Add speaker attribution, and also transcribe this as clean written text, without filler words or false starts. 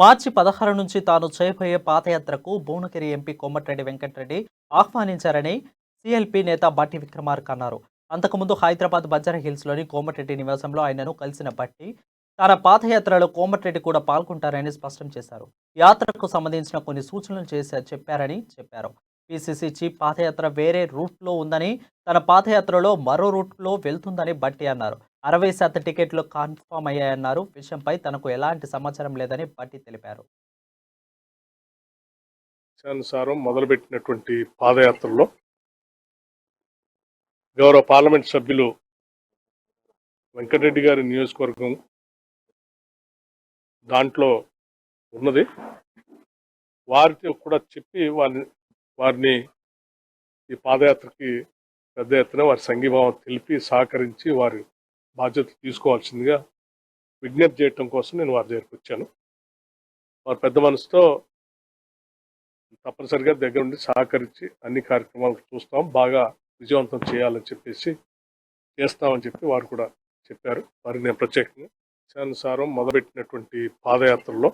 Speaker 1: మార్చి 16 నుంచి తాను చేయబోయే పాదయాత్రకు భువనగిరి ఎంపీ కోమటిరెడ్డి వెంకటరెడ్డి ఆహ్వానించారని సీఎల్పీ నేత బట్టి విక్రమార్క అన్నారు. అంతకుముందు హైదరాబాద్ బంజారాహిల్స్లోని కోమటిరెడ్డి నివాసంలో ఆయనను కలిసిన బట్టి తన పాదయాత్రలో కోమటిరెడ్డి కూడా పాల్గొంటారని స్పష్టం చేశారు. యాత్రకు సంబంధించిన కొన్ని సూచనలు చెప్పారని చెప్పారు. పీసీసీ చీఫ్ పాదయాత్ర వేరే రూట్లో ఉందని, తన పాదయాత్రలో మరో రూట్లో వెళ్తుందని బట్టి అన్నారు. 60% టికెట్లు కన్ఫర్మ్ అయ్యాయన్నారు. విషయంపై తనకు ఎలాంటి సమాచారం లేదని బట్టి తెలిపారు.
Speaker 2: ఇష్టానుసారం మొదలుపెట్టినటువంటి పాదయాత్రలో గౌరవ పార్లమెంట్ సభ్యులు వెంకటరెడ్డి గారి నియోజకవర్గం దాంట్లో ఉన్నది. వారితో కూడా చెప్పి వారిని ఈ పాదయాత్రకి పెద్ద ఎత్తున వారి సంఘీభావం తెలిపి సహకరించి వారి బాధ్యతలు తీసుకోవాల్సిందిగా విజ్ఞప్తి చేయటం కోసం నేను వారి దగ్గరికి వచ్చాను. వారి పెద్ద మనసుతో తప్పనిసరిగా దగ్గరుండి సహకరించి అన్ని కార్యక్రమాలకు చూస్తాం, బాగా విజయవంతం చేయాలని చెప్పేసి చేస్తామని చెప్పి వారు కూడా చెప్పారు. వారికి నేను ప్రత్యేకంగా ఇష్టానుసారం మొదలుపెట్టినటువంటి పాదయాత్రలో